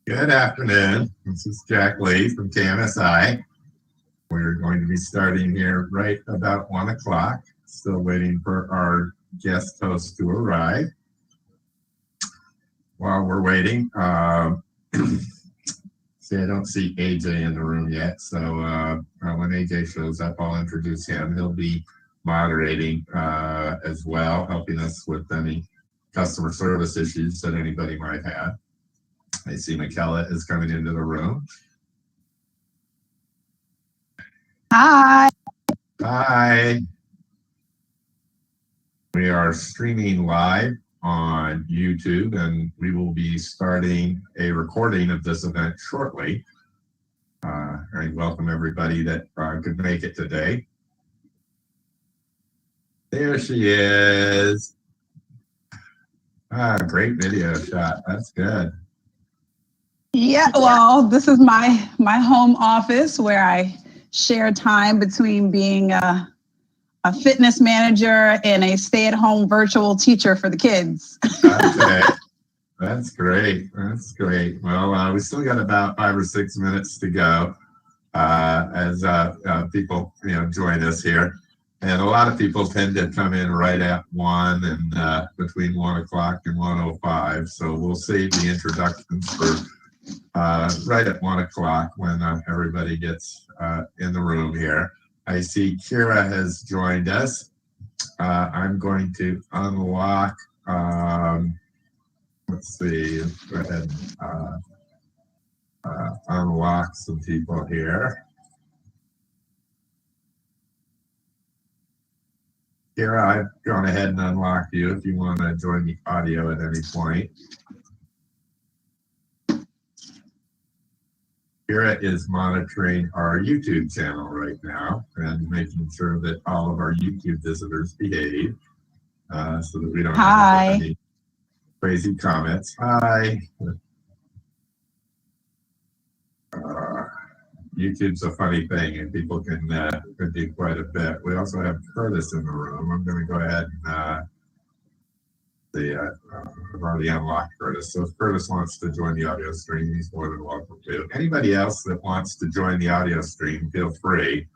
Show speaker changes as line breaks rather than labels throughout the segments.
Good afternoon. This is Jack Lee from KMSI. We're going to be starting here right about 1 o'clock. Still waiting for our guest host to arrive. While we're waiting, see, I don't see AJ in the room yet. So when AJ shows up, I'll introduce him. He'll be moderating as well, helping us with any customer service issues that anybody might have. I see Michaela is coming into the room.
Hi.
Hi. We are streaming live on YouTube, and we will be starting a recording of this event shortly. I welcome everybody that could make it today. There she is. Great video shot. That's good.
Yeah, well, this is my home office where I share time between being a fitness manager and a stay-at-home virtual teacher for the kids.
Okay, that's great. That's great. Well, we still got about 5 or 6 minutes to go as people join us here, and a lot of people tend to come in right at 1 and between 1 o'clock and 1:05. So we'll save the introductions for right at 1 o'clock when everybody gets in the room here. I see Kira has joined us. I'm going to unlock, let's see, go ahead and unlock some people here. Kira, I've gone ahead and unlocked you if you want to join the audio at any point. Kira is monitoring our YouTube channel right now and making sure that all of our YouTube visitors behave so that we don't have any crazy comments. Hi. YouTube's a funny thing, and people can do quite a bit. We also have Curtis in the room. I'm going to go ahead and I've already unlocked Curtis. So if Curtis wants to join the audio stream, he's more than welcome to. Anybody else that wants to join the audio stream, feel free.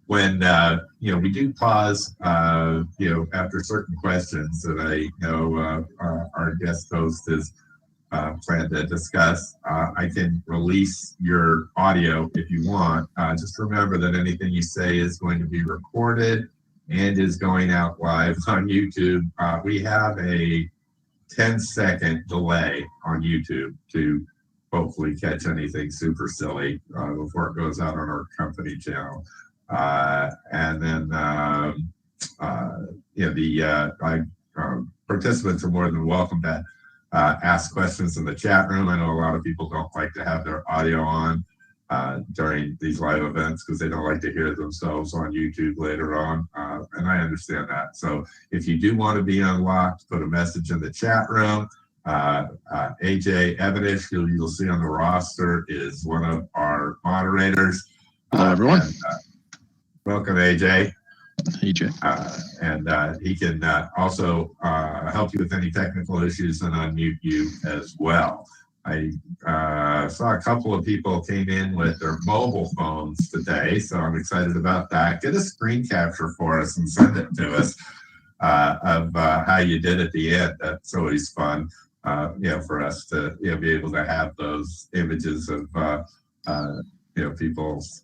When we do pause, after certain questions that I know our guest host is plan to discuss, I can release your audio if you want. Just remember that anything you say is going to be recorded and is going out live on YouTube. We have a 10-second delay on YouTube to hopefully catch anything super silly before it goes out on our company channel. And then, participants are more than welcome to ask questions in the chat room. I know a lot of people don't like to have their audio on during these live events because they don't like to hear themselves on YouTube later on, and I understand that. So if you do want to be unlocked, put a message in the chat room. AJ Evanish, who you'll see on the roster, is one of our moderators.
Hello, everyone.
Welcome, AJ.
AJ.
And he can also help you with any technical issues and unmute you as well. I saw a couple of people came in with their mobile phones today, so I'm excited about that. Get a screen capture for us and send it to us of how you did at the end. That's always fun, for us to be able to have those images of people's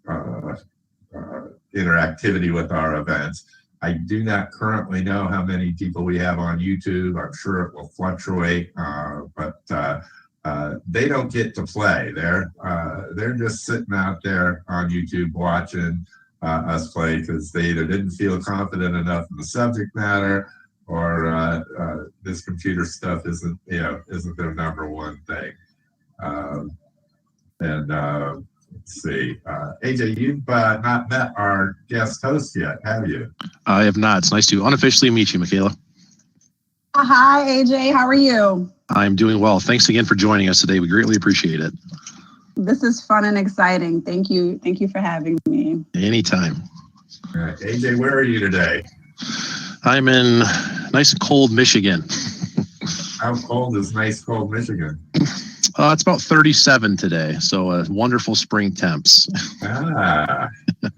interactivity with our events. I do not currently know how many people we have on YouTube. I'm sure it will fluctuate, but they don't get to play. They're just sitting out there on YouTube watching us play because they either didn't feel confident enough in the subject matter, or this computer stuff isn't their number one thing. Let's see. AJ, you've not met our guest host yet, have you?
I have not. It's nice to unofficially meet you, Michaela.
Hi, AJ. How are you?
I'm doing well. Thanks again for joining us today. We greatly appreciate it.
This is fun and exciting. Thank you. Thank you for having me.
Anytime.
All right. AJ, where are you today?
I'm in nice and cold Michigan.
How cold is nice cold Michigan?
It's about 37 today, so wonderful spring temps.
Ah, nice.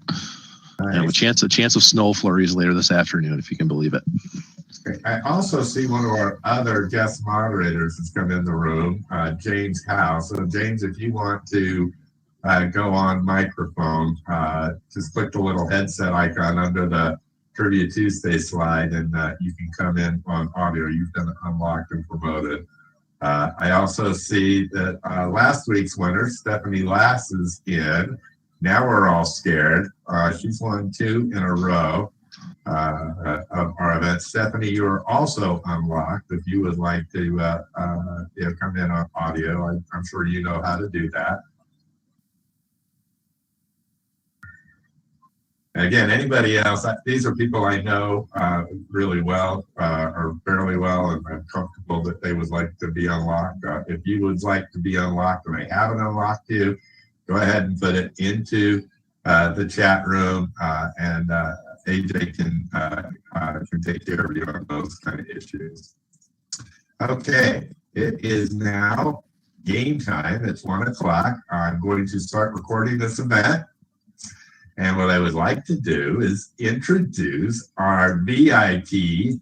And a chance of snow flurries later this afternoon, if you can believe it.
I also see one of our other guest moderators has come in the room, James Howe. So James, if you want to go on microphone, just click the little headset icon under the Trivia Tuesday slide, and you can come in on audio. You've been unlocked and promoted. I also see that last week's winner, Stephanie Lass, is in. Now we're all scared. She's won 2 in a row of our event. Stephanie, you are also unlocked. If you would like to come in on audio, I'm sure you know how to do that. Again, anybody else, these are people I know really well or fairly well, and I'm comfortable that they would like to be unlocked. If you would like to be unlocked and they haven't unlocked you, go ahead and put it into the chat room, and AJ can take care of you on those kind of issues. Okay, it is now game time. It's 1 o'clock. I'm going to start recording this event. And what I would like to do is introduce our VIP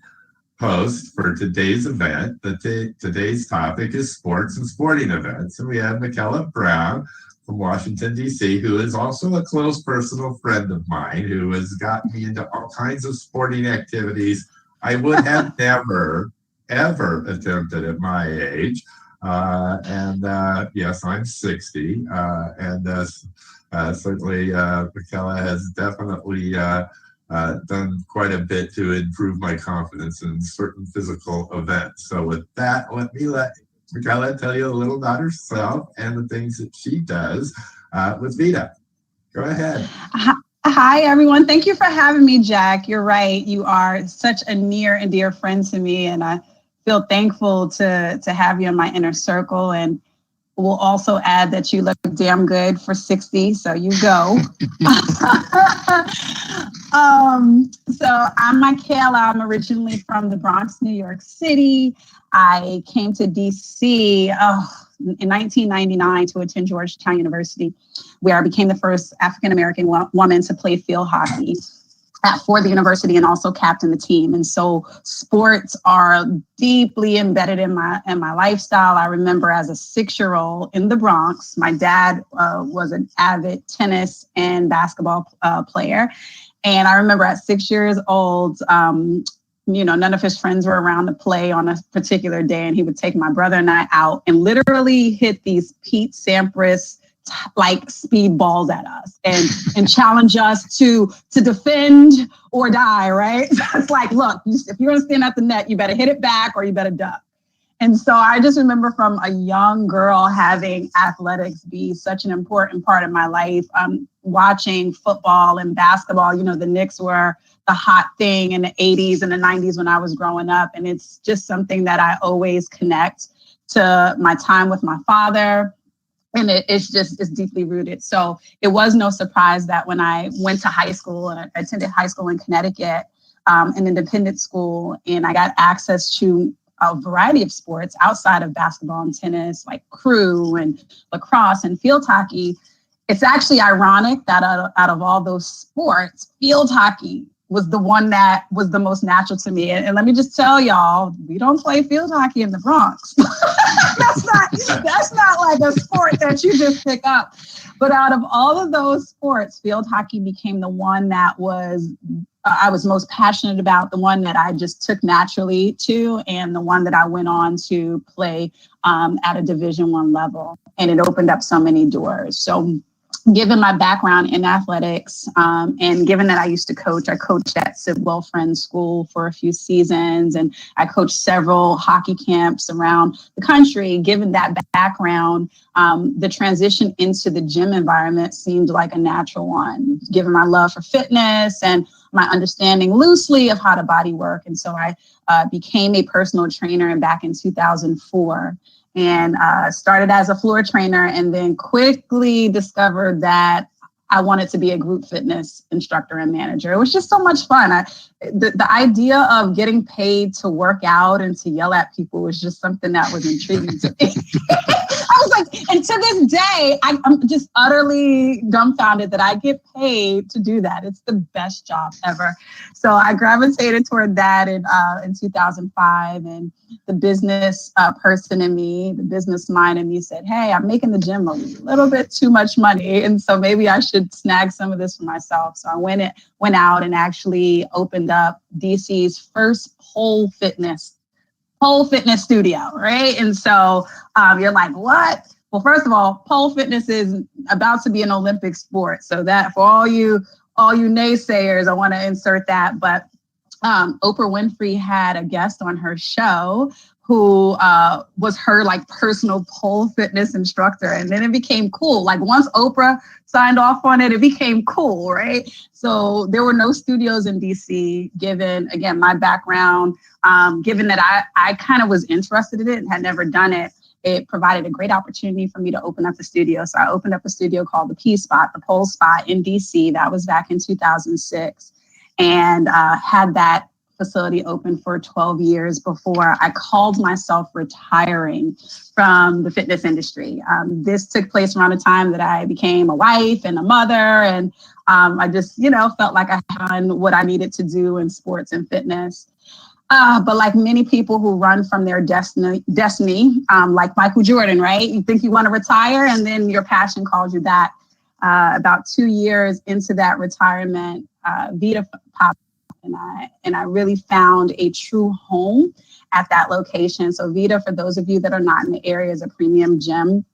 host for today's event. Today's topic is sports and sporting events. And we have Michaela Brown from Washington, D.C., who is also a close personal friend of mine, who has gotten me into all kinds of sporting activities I would have never, ever attempted at my age. Yes, I'm 60. Certainly, Michaela has definitely done quite a bit to improve my confidence in certain physical events. So with that, let Michaela tell you a little about herself and the things that she does with VIDA. Go ahead.
Hi, everyone. Thank you for having me, Jack. You're right. You are such a near and dear friend to me, and I feel thankful to have you in my inner circle. And we'll also add that you look damn good for 60, so you go. So I'm Michaela. I'm originally from the Bronx, New York City. I came to DC in 1999 to attend Georgetown University, where I became the first African-American woman to play field hockey for the university and also captain the team. And so sports are deeply embedded in my lifestyle. I remember as a 6-year-old in the Bronx, my dad was an avid tennis and basketball player. And I remember at 6 years old, none of his friends were around to play on a particular day. And he would take my brother and I out and literally hit these Pete Sampras like speed balls at us and challenge us to defend or die, right? So it's like, look, if you're going to stand at the net, you better hit it back or you better duck. And so I just remember from a young girl having athletics be such an important part of my life. Watching football and basketball, the Knicks were the hot thing in the 80s and the 90s when I was growing up. And it's just something that I always connect to my time with my father. And it's deeply rooted. So it was no surprise that when I went to high school, and I attended high school in Connecticut, an independent school, and I got access to a variety of sports outside of basketball and tennis, like crew and lacrosse and field hockey. It's actually ironic that out of all those sports, field hockey was the one that was the most natural to me. And let me just tell y'all, we don't play field hockey in the Bronx. That's not like a sport that you just pick up. But out of all of those sports, field hockey became the one that I was most passionate about, the one that I just took naturally to, and the one that I went on to play at a Division I level. And it opened up so many doors. So given my background in athletics, and given that I used to coach, I coached at Sidwell Friends School for a few seasons, and I coached several hockey camps around the country. Given that background, the transition into the gym environment seemed like a natural one, given my love for fitness and my understanding loosely of how to body work. And so I became a personal trainer back in 2004. and started as a floor trainer, and then quickly discovered that I wanted to be a group fitness instructor and manager. It was just so much fun. The idea of getting paid to work out and to yell at people was just something that was intriguing to me. I was like, and to this day, I'm just utterly dumbfounded that I get paid to do that. It's the best job ever. So I gravitated toward that in 2005, and the business person in me, the business mind in me said, hey, I'm making the gym a little bit too much money, and so maybe I should snag some of this for myself. So I went out and actually opened up DC's first pole fitness studio, right? And so you're like, what? Well, first of all, pole fitness is about to be an Olympic sport. So that for all you naysayers, I want to insert that. But Oprah Winfrey had a guest on her show who was her like personal pole fitness instructor. And then it became cool. Like once Oprah signed off on it, it became cool, right? So there were no studios in DC, given, again, my background, given that I kind of was interested in it and had never done it. It provided a great opportunity for me to open up a studio. So I opened up a studio called the P Spot, the pole spot in DC. That was back in 2006, and had that facility open for 12 years before I called myself retiring from the fitness industry. This took place around the time that I became a wife and a mother, and I just, felt like I had done what I needed to do in sports and fitness. But like many people who run from their destiny, like Michael Jordan, right? You think you want to retire, and then your passion calls you back. About 2 years into that retirement, VIDA popped, and I really found a true home at that location. So VIDA, for those of you that are not in the area, is a premium gym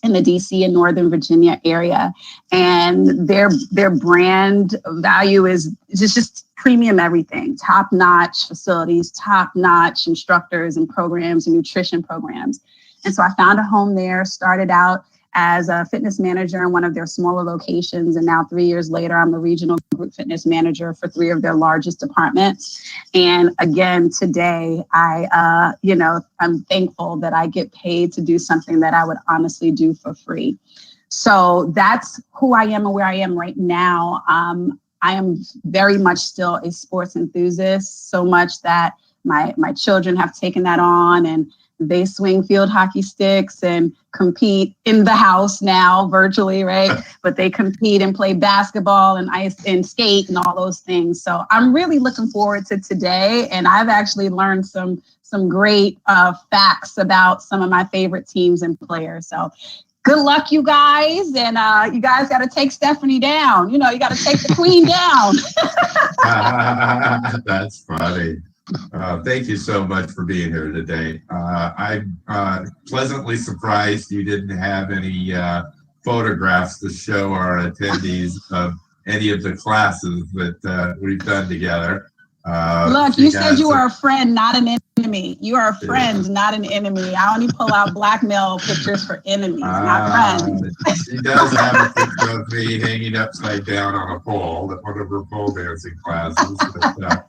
in the DC and Northern Virginia area. And their brand value is just premium everything, top-notch facilities, top-notch instructors and programs and nutrition programs. And so I found a home there, started out as a fitness manager in one of their smaller locations. And now 3 years later, I'm a regional group fitness manager for 3 of their largest departments. And again, today, I'm thankful that I get paid to do something that I would honestly do for free. So that's who I am and where I am right now. I am very much still a sports enthusiast, so much that my children have taken that on, and they swing field hockey sticks and compete in the house now virtually, right? But they compete and play basketball and ice and skate and all those things. So I'm really looking forward to today. And I've actually learned some great facts about some of my favorite teams and players. So good luck, you guys. And you guys got to take Stephanie down. You got to take the queen down.
That's funny. Thank you so much for being here today. I'm pleasantly surprised you didn't have any photographs to show our attendees of any of the classes that we've done together.
Look, you said you are a friend, not an enemy. You are a friend, not an enemy. I only pull out blackmail pictures for enemies, not friends.
She does have a picture of me hanging upside down on a pole at one of her pole dancing classes that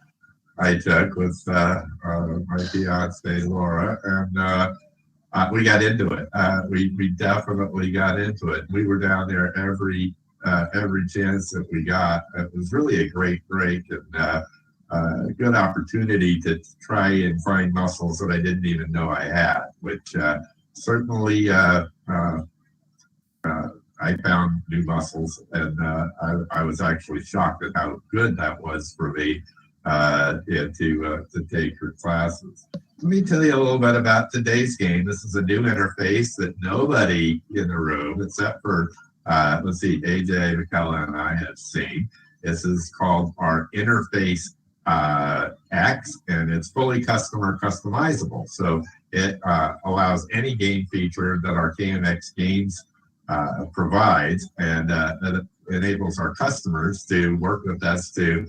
I took with my fiance Laura, and we got into it. We definitely got into it. We were down there every chance that we got. It was really a great break and a good opportunity to try and find muscles that I didn't even know I had, which certainly I found new muscles, and I was actually shocked at how good that was for me. To take her classes. Let me tell you a little bit about today's game. This is a new interface that nobody in the room, except for, AJ, Michaela, and I have seen. This is called our Interface X, and it's fully customizable. So it allows any game feature that our KMX Games provides, and that enables our customers to work with us to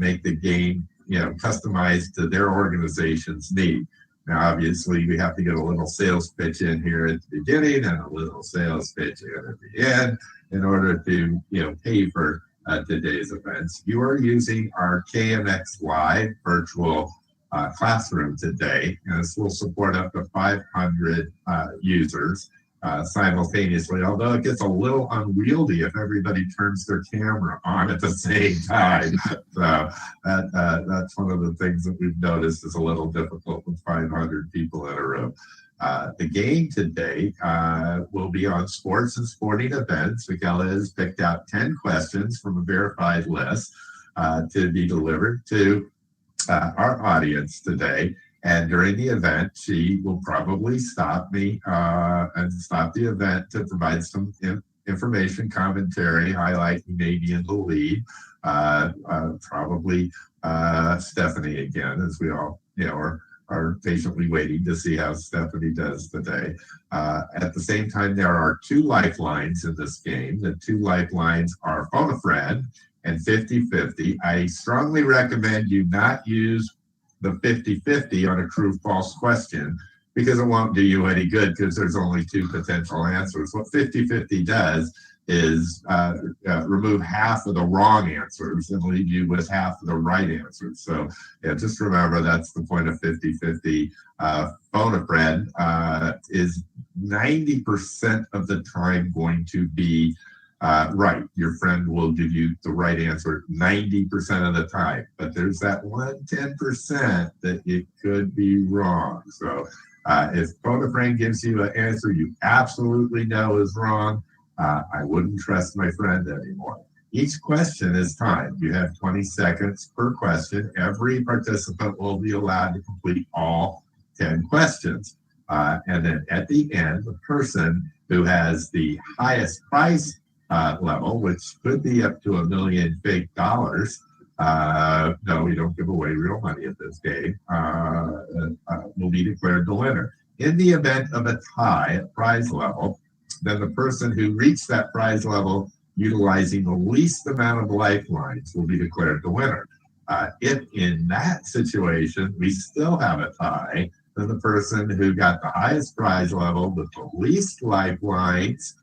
make the game, customized to their organization's need. Now, obviously, we have to get a little sales pitch in here at the beginning and a little sales pitch in at the end in order to, pay for today's events. You are using our KMX Live virtual classroom today. And this will support up to 500 users simultaneously, although it gets a little unwieldy if everybody turns their camera on at the same time. So that's one of the things that we've noticed is a little difficult with 500 people in a room. The game today will be on sports and sporting events. Michaela has picked out 10 questions from a verified list to be delivered to our audience today. And during the event, she will probably stop me and stop the event to provide some information, commentary, highlighting maybe in the lead. Probably Stephanie again, as we all are patiently waiting to see how Stephanie does today. At the same time, there are 2 lifelines in this game. The 2 lifelines are phone a friend and 50-50. I strongly recommend you not use the 50-50 on a true false question because it won't do you any good because there's only 2 potential answers. What 50-50 does is remove half of the wrong answers and leave you with half of the right answers. So yeah, just remember that's the point of 50-50. Phone a friend is 90% of the time going to be right. Your friend will give you the right answer 90% of the time, but there's that 10% that it could be wrong. So if phone a friend gives you an answer you absolutely know is wrong, I wouldn't trust my friend anymore. Each question is timed. You have 20 seconds per question. Every participant will be allowed to complete all 10 questions. And then at the end, the person who has the highest prize level, which could be up to $1 million fake dollars. No, we don't give away real money at this game. Will be declared the winner. In the event of a tie at prize level, then the person who reached that prize level utilizing the least amount of lifelines will be declared the winner. If in that situation we still have a tie, then the person who got the highest prize level with the least lifelines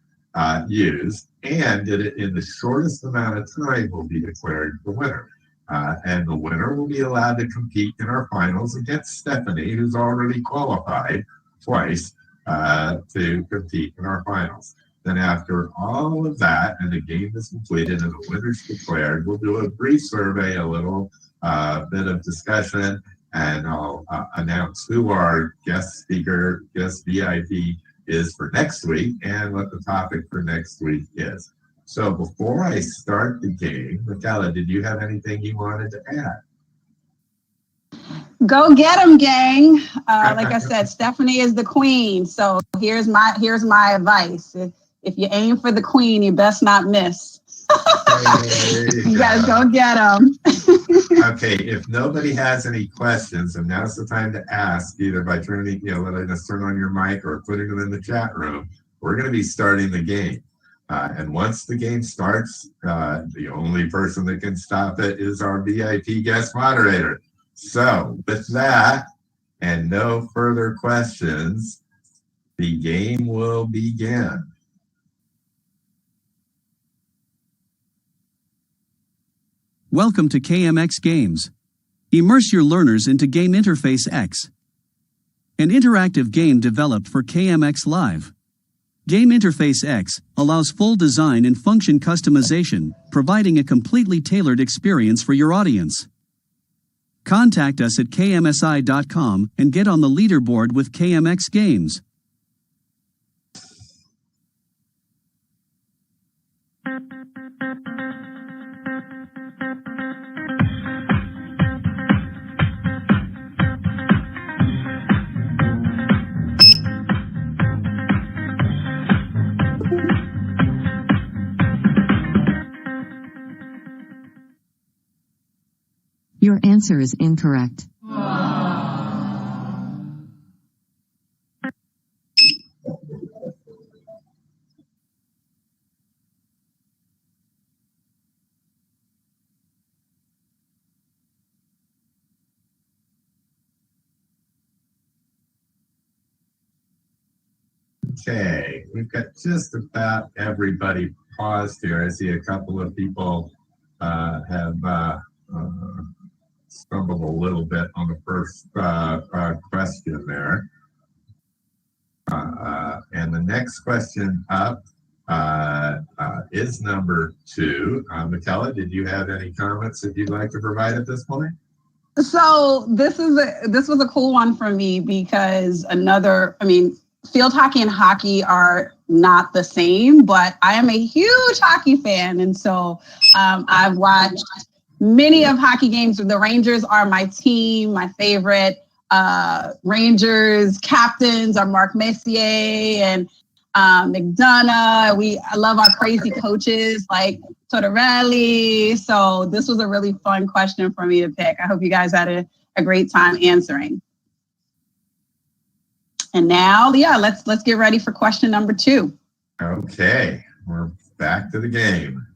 used and did it in the shortest amount of time will be declared the winner. And the winner will be allowed to compete in our finals against Stephanie, who's already qualified twice to compete in our finals. Then after all of that and the game is completed and the winner's declared, we'll do a brief survey, a little bit of discussion, and I'll announce who our guest speaker, guest VIP is for next week and what the topic for next week is. So before I start the game, Michaela, did you have anything you wanted to add?
Go get them, gang. Like I said, Stephanie is the queen. So here's my advice. If you aim for the queen, you best not miss. You guys go get them.
Okay, if nobody has any questions, and now's the time to ask, either by turning, letting us turn on your mic or putting them in the chat room. We're going to be starting the game. And once the game starts, the only person that can stop it is our VIP guest moderator. So with that, and no further questions, the game will begin.
Welcome to KMX Games. Immerse your learners into Game Interface X, an interactive game developed for KMX Live. Game Interface X allows full design and function customization, providing a completely tailored experience for your audience. Contact us at kmsi.com and get on the leaderboard with KMX Games.
Your answer is incorrect.
Okay, we've got just about everybody paused here. I see a couple of people have stumbled a little bit on the first question there. And the next question up is number 2. Michaela, did you have any comments that you'd like to provide at this point?
So this was a cool one for me because field hockey and hockey are not the same, but I am a huge hockey fan. And so I've watched many of hockey games. The Rangers are my team, my favorite. Rangers captains are Mark Messier and McDonough. I love our crazy coaches like Tortorelli. So this was a really fun question for me to pick. I hope you guys had a great time answering. And now, let's get ready for question number 2.
Okay, we're back to the game.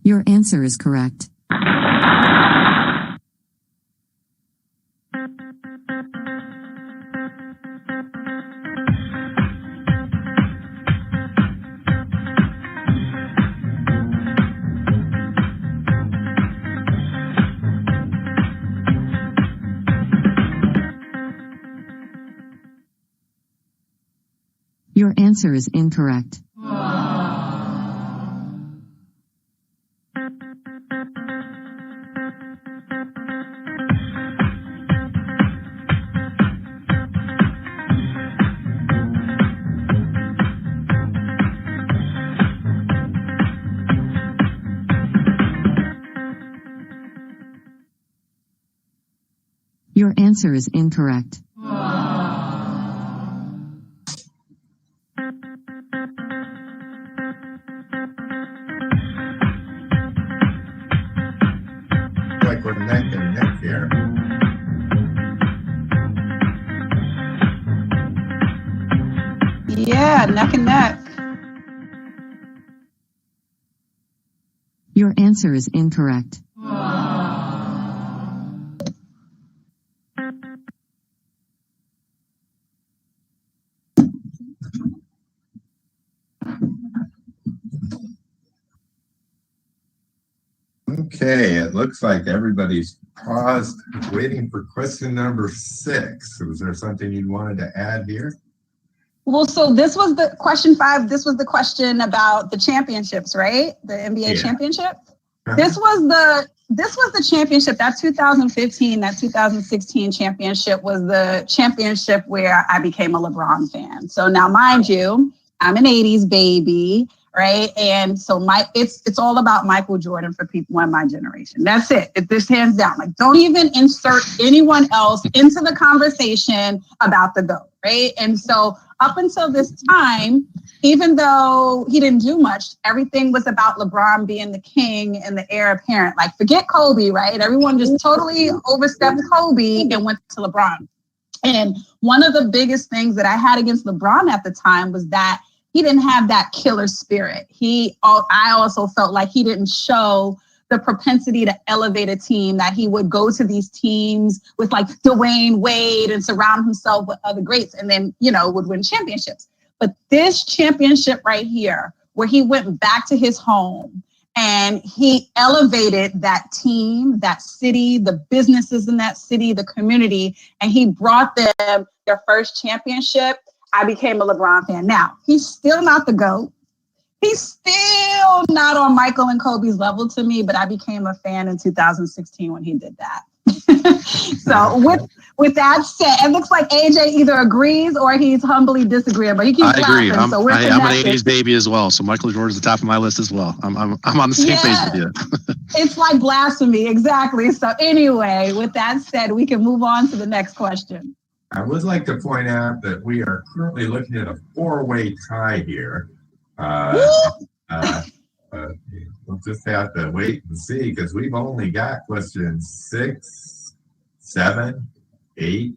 Your answer is correct. Your answer is incorrect. Your answer is incorrect.
Like we're neck and neck here.
Yeah, neck and neck.
Your answer is incorrect.
Okay, it looks like everybody's paused waiting for question number 6. Was there something you wanted to add here?
Well, so this was the question 5. This was the question about the championships, right? The NBA championship. This was the championship. That 2015, that 2016 championship was the championship where I became a LeBron fan. So now, mind you, I'm an 80s baby, right? And so it's all about Michael Jordan for people in my generation. That's it. This hands down. Like, don't even insert anyone else into the conversation about the GOAT, right? And so up until this time, even though he didn't do much, everything was about LeBron being the king and the heir apparent. Like, forget Kobe, right? Everyone just totally overstepped Kobe and went to LeBron. And one of the biggest things that I had against LeBron at the time was that he didn't have that killer spirit. I also felt like he didn't show the propensity to elevate a team, that he would go to these teams with like Dwayne Wade and surround himself with other greats and then, would win championships. But this championship right here, where he went back to his home and he elevated that team, that city, the businesses in that city, the community, and he brought them their first championship, I became a LeBron fan. Now, he's still not the GOAT. He's still not on Michael and Kobe's level to me, but I became a fan in 2016 when he did that. So with that said, it looks like AJ either agrees or he's humbly disagreeing, but he keeps
I agree.
laughing.
I'm an 80s baby as well, so Michael Jordan's the top of my list as well. I'm on the same page with you.
It's like blasphemy, exactly. So anyway, with that said, we can move on to the next question.
I would like to point out that we are currently looking at a 4-way tie here. We'll just have to wait and see because we've only got questions 6, 7, 8,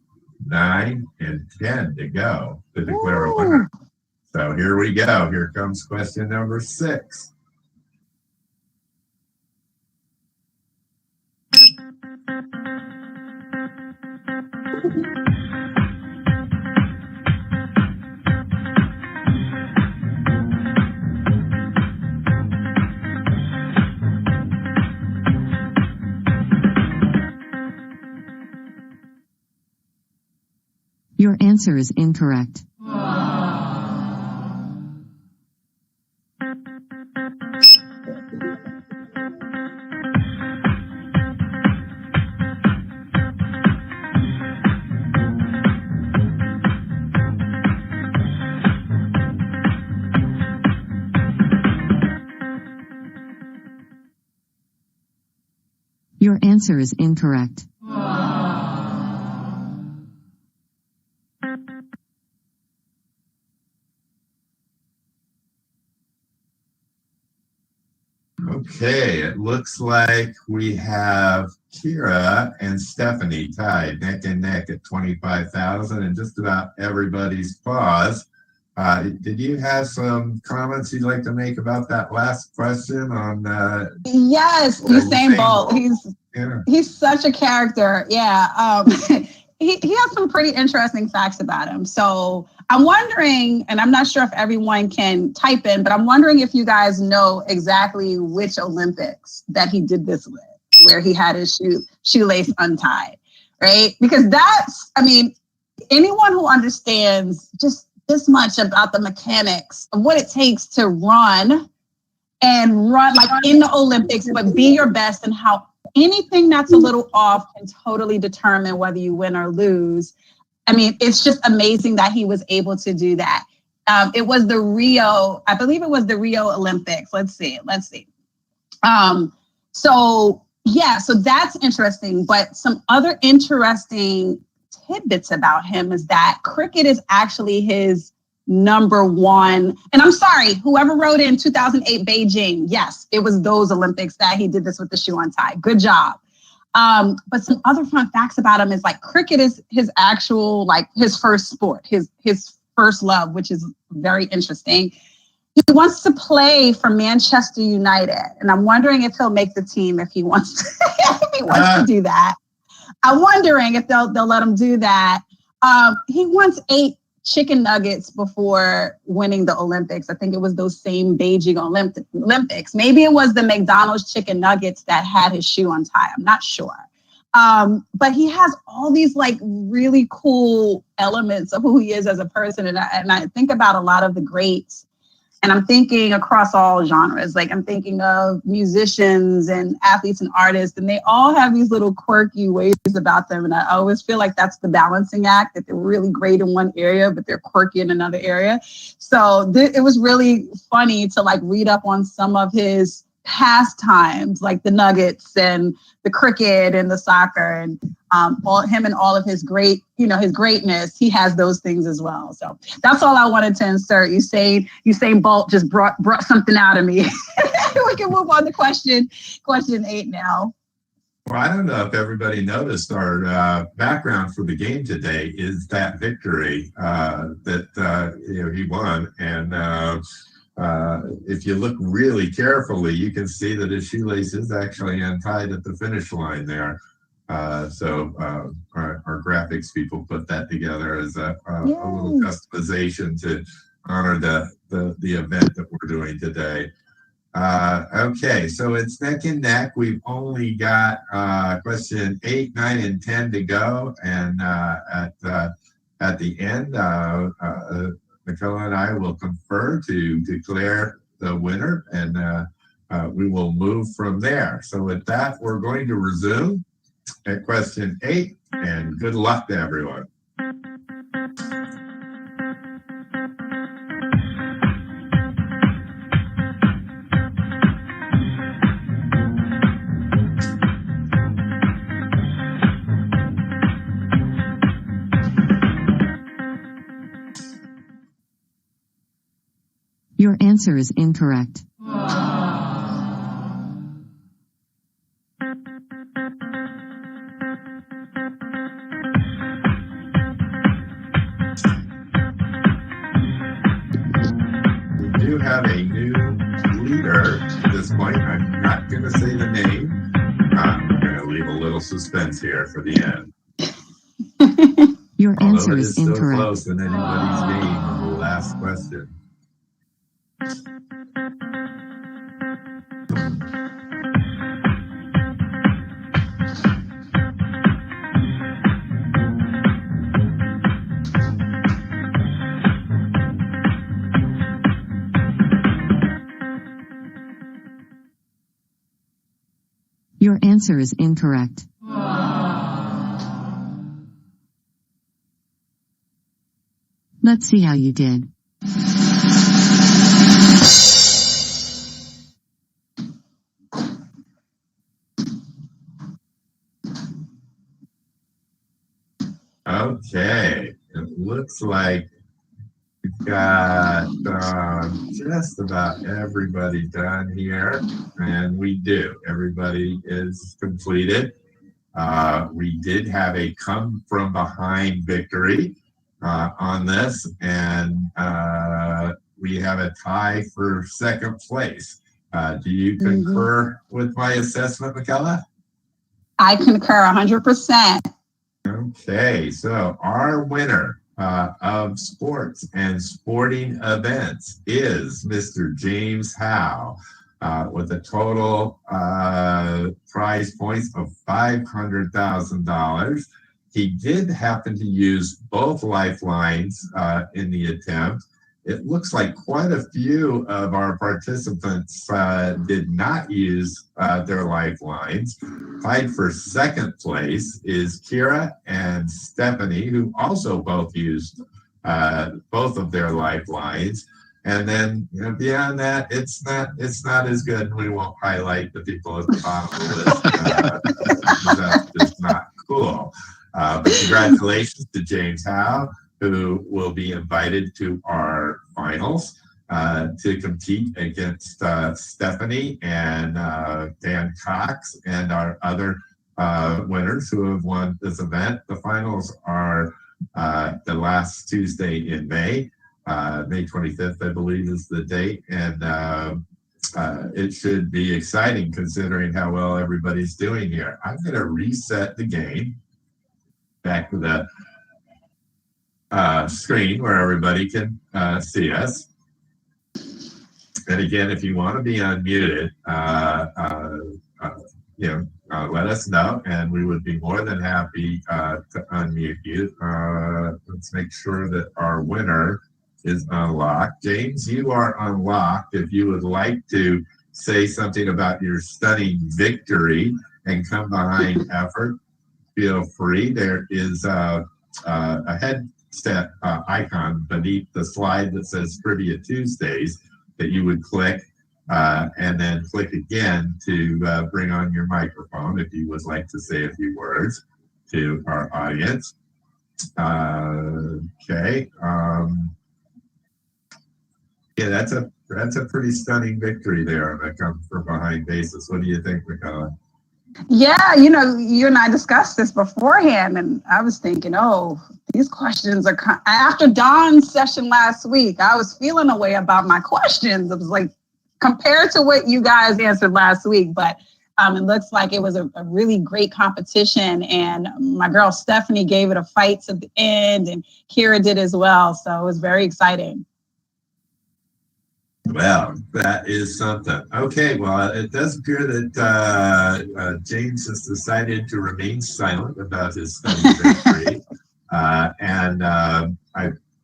9, and 10 to go to declare a winner. So here we go. Here comes question number 6.
Your answer is incorrect. Your answer is incorrect.
Okay, it looks like we have Kira and Stephanie tied neck and neck at 25,000, and just about everybody's paused. Did you have some comments you'd like to make about that last question on?
Yes, Usain Bolt. He's such a character. Yeah. He has some pretty interesting facts about him. So I'm wondering, and I'm not sure if everyone can type in, but I'm wondering if you guys know exactly which Olympics that he did this with, where he had his shoelace untied, right? Because that's, I mean, anyone who understands just this much about the mechanics of what it takes to run like in the Olympics, but be your best, and how anything that's a little off can totally determine whether you win or lose. I mean, it's just amazing that he was able to do that. It was the Rio, I believe it was the Rio Olympics. Let's see. So that's interesting. But some other interesting tidbits about him is that cricket is actually his number one. And I'm sorry, whoever wrote in 2008 Beijing, yes, it was those Olympics that he did this with the shoe untied. Good job. But some other fun facts about him is like cricket is his actual, like his first sport, his first love, which is very interesting. He wants to play for Manchester United, and I'm wondering if he'll make the team if he wants to do that. I'm wondering if they'll let him do that. He once ate chicken nuggets before winning the Olympics. I think it was those same Beijing Olympics. Maybe it was the McDonald's chicken nuggets that had his shoe untied. I'm not sure. But he has all these like really cool elements of who he is as a person. And I think about a lot of the greats, and I'm thinking across all genres. Like I'm thinking of musicians and athletes and artists, and they all have these little quirky ways about them. And I always feel like that's the balancing act, that they're really great in one area, but they're quirky in another area. So it was really funny to like read up on some of his pastimes, like the Nuggets and the cricket and the soccer, and all of his his greatness. He has those things as well. So that's all I wanted to insert. Usain Bolt just brought something out of me. We can move on to question 8 now.
Well, I don't know if everybody noticed our background for the game today is that victory that he won, and if you look really carefully, you can see that his shoelace is actually untied at the finish line there. So our graphics people put that together as a little customization to honor the event that we're doing today. Okay, so it's neck and neck. We've only got question 8, 9, and 10 to go, and at the end, Michaela and I will confer to declare the winner, and we will move from there. So with that, we're going to resume at question 8, and good luck to everyone.
Your answer is incorrect.
have a new leader at this point. I'm not going to say the name. I'm going to leave a little suspense here for the end.
Your answer
Although it
is
is still
incorrect.
close in anybody's game on the last question.
Your answer is incorrect. Let's see how you did.
Okay, it looks like we've got just about everybody done here, and we do. Everybody is completed. We did have a come from behind victory on this, and we have a tie for second place. Do you concur with my assessment, Michaela?
I concur 100%.
Okay, so our winner of sports and sporting events is Mr. James Howe with a total prize points of $500,000. He did happen to use both lifelines in the attempt. It looks like quite a few of our participants did not use their lifelines. Tied for second place is Kira and Stephanie, who also both used both of their lifelines. And then beyond that, it's not as good. We won't highlight the people at the bottom of the list. That's just not cool. But congratulations to James Howe, who will be invited to our finals to compete against Stephanie and Dan Cox and our other winners who have won this event. The finals are the last Tuesday in May. May 25th, I believe, is the date. And it should be exciting considering how well everybody's doing here. I'm going to reset the game back to the screen where everybody can see us. And again, if you want to be unmuted, let us know, and we would be more than happy to unmute you. Let's make sure that our winner is unlocked. James, you are unlocked. If you would like to say something about your stunning victory and come behind effort, feel free. There is a headset icon beneath the slide that says Trivia Tuesdays that you would click and then click again to bring on your microphone if you would like to say a few words to our audience. Okay. Yeah, that's a pretty stunning victory there on a come from behind basis. What do you think, Michaela?
Yeah, you and I discussed this beforehand, and I was thinking, these questions are after Don's session last week, I was feeling a way about my questions. It was like compared to what you guys answered last week, but it looks like it was a really great competition, and my girl Stephanie gave it a fight to the end, and Kira did as well. So it was very exciting.
Well, that is something. Okay, well, it does appear that James has decided to remain silent about his stunning victory. And I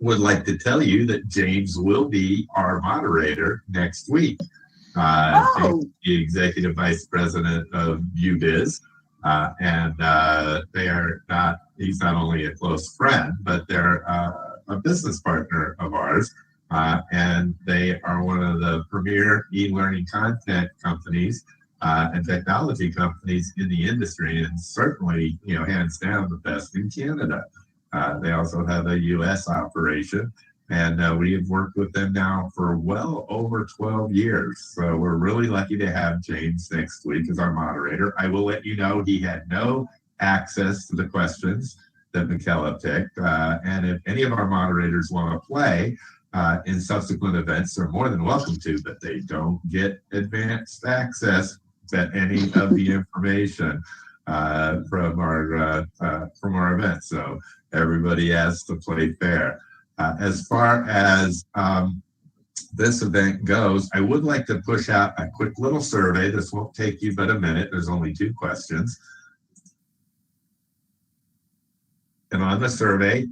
would like to tell you that James will be our moderator next week. James, the Executive Vice President of UBiz. And he's not only a close friend, but they're a business partner of ours. And they are one of the premier e-learning content companies and technology companies in the industry, and certainly, hands down the best in Canada. They also have a U.S. operation, and we have worked with them now for well over 12 years. So we're really lucky to have James next week as our moderator. I will let you know he had no access to the questions that Michaela picked. And if any of our moderators want to play, in subsequent events, they're more than welcome to, but they don't get advanced access to any of the information from our event. So everybody has to play fair. As far as this event goes, I would like to push out a quick little survey. This won't take you but a minute. There's only 2 questions. And on the survey,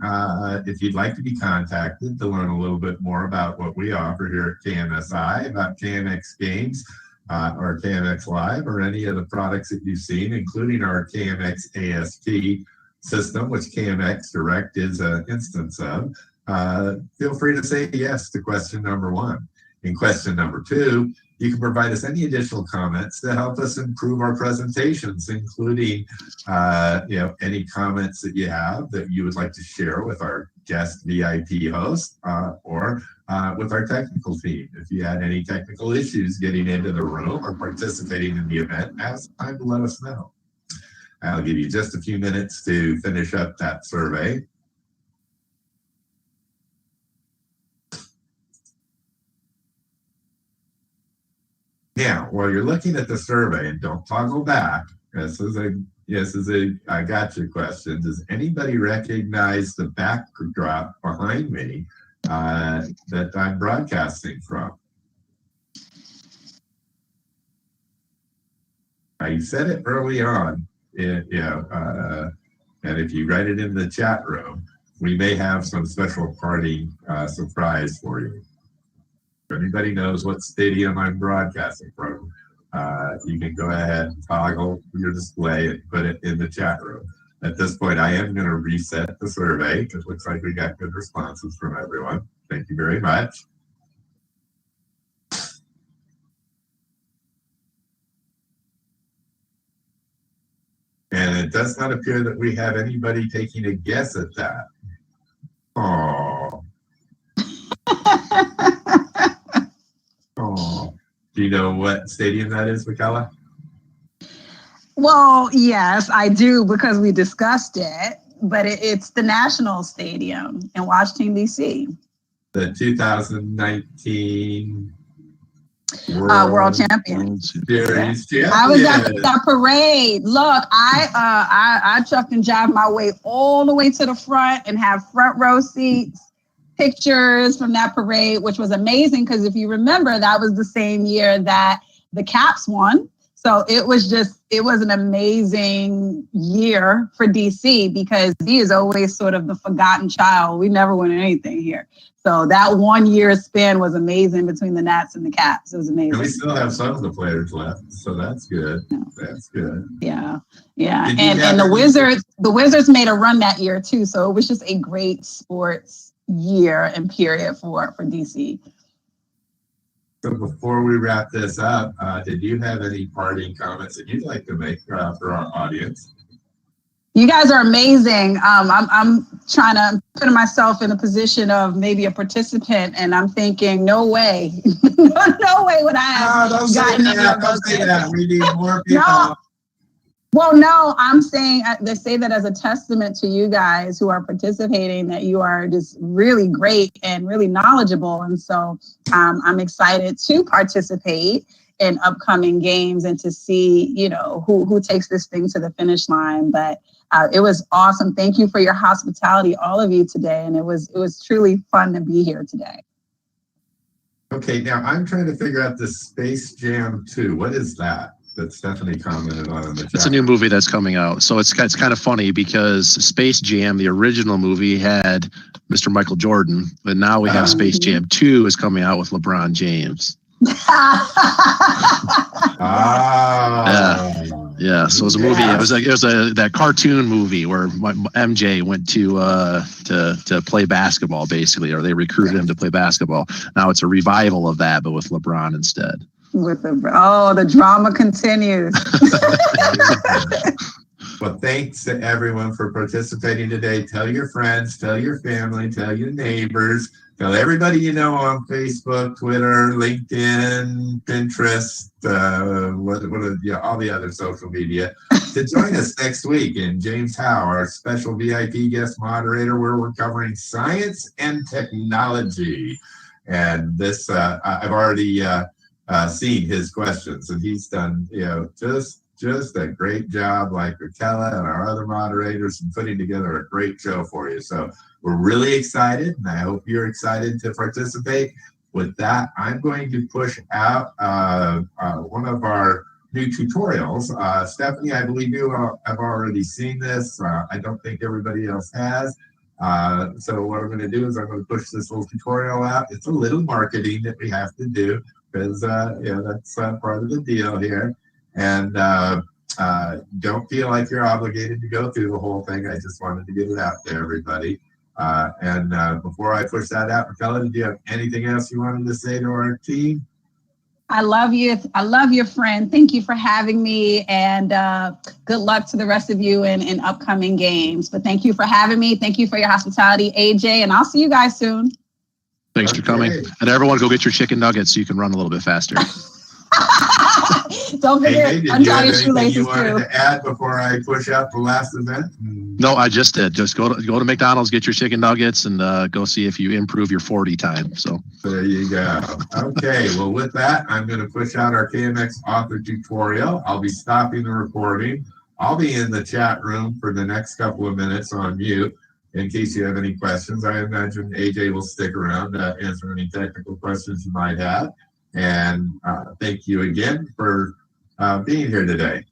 if you'd like to be contacted to learn a little bit more about what we offer here at KMSI, about KMX Games, or KMX Live, or any of the products that you've seen, including our KMX AST system, which KMX Direct is an instance of, feel free to say yes to question number 1. In question number 2, you can provide us any additional comments to help us improve our presentations, including any comments that you have that you would like to share with our guest VIP host or with our technical team. If you had any technical issues getting into the room or participating in the event, now's the time to let us know. I'll give you just a few minutes to finish up that survey. Now, while you're looking at the survey, and don't toggle back, this is a gotcha question. Does anybody recognize the backdrop behind me that I'm broadcasting from? I said it early on, and if you write it in the chat room, we may have some special party surprise for you. If anybody knows what stadium I'm broadcasting from, you can go ahead and toggle your display and put it in the chat room. At this point, I am going to reset the survey because it looks like we got good responses from everyone. Thank you very much. And it does not appear that we have anybody taking a guess at that. Oh. Oh. Do you know what stadium that is, Michaela?
Well, yes, I do, because we discussed it, but it's the National Stadium in Washington, D.C.
The 2019
World Champion
Series champion.
I was at that parade. Look, I chucked and jived my way all the way to the front and have front row seats, pictures from that parade, which was amazing because if you remember, that was the same year that the Caps won. So it was an amazing year for DC because D is always sort of the forgotten child. We never win anything here. So that 1 year span was amazing between the Nats and the Caps. It was amazing.
And we still have some of the players left, so that's good.
Yeah.
That's good.
Yeah. And the Wizards made a run that year too. So it was just a great sports year and period for DC.
So before we wrap this up, did you have any parting comments that you'd like to make for our audience?
You guys are amazing. I'm trying to put myself in a position of maybe a participant, and I'm thinking, no way, no way would I have gotten any of those.
Don't say that. We need more people.
No. Well, no, I'm saying they say that as a testament to you guys who are participating, that you are just really great and really knowledgeable. And so I'm excited to participate in upcoming games and to see, who takes this thing to the finish line. But it was awesome. Thank you for your hospitality, all of you today. And it was truly fun to be here today.
Okay, now I'm trying to figure out this Space Jam 2. What is that Stephanie commented on in the chat?
It's a new movie that's coming out. So it's kind of funny because Space Jam, the original movie, had Mr. Michael Jordan, but now we have Space Jam 2 is coming out with LeBron James. Yeah. So it was a movie. It was that cartoon movie where MJ went to play basketball, basically, or they recruited him to play basketball. Now it's a revival of that, but with LeBron instead.
The drama continues.
Well, thanks to everyone for participating today. Tell your friends, tell your family, tell your neighbors, Tell everybody you know on Facebook, Twitter, LinkedIn, Pinterest, all the other social media to join us next week. And James Howe, our special VIP guest moderator, where we're covering science and technology. And this, I've already seen his questions, and he's done, just a great job, like Michaela and our other moderators, in putting together a great show for you. So we're really excited, and I hope you're excited to participate. With that, I'm going to push out one of our new tutorials. Stephanie, I believe you have already seen this. I don't think everybody else has. So what I'm going to do is I'm going to push this little tutorial out. It's a little marketing that we have to do because that's part of the deal here. And don't feel like you're obligated to go through the whole thing. I just wanted to get it out to everybody. And before I push that out, Michaela, do you have anything else you wanted to say to our team?
I love you. I love your friend. Thank you for having me, and good luck to the rest of you in upcoming games. But thank you for having me. Thank you for your hospitality, AJ, and I'll see you guys soon.
Thanks for coming. And everyone go get your chicken nuggets so you can run a little bit faster.
Don't forget, untie your shoelaces
you wanted to add before I push out the last event?
No, I just did. Just go to McDonald's, get your chicken nuggets, and go see if you improve your 40 time. So
there you go. Okay, well, with that, I'm going to push out our KMX author tutorial. I'll be stopping the recording. I'll be in the chat room for the next couple of minutes on mute in case you have any questions. I imagine AJ will stick around to answer any technical questions you might have. And thank you again for being here today.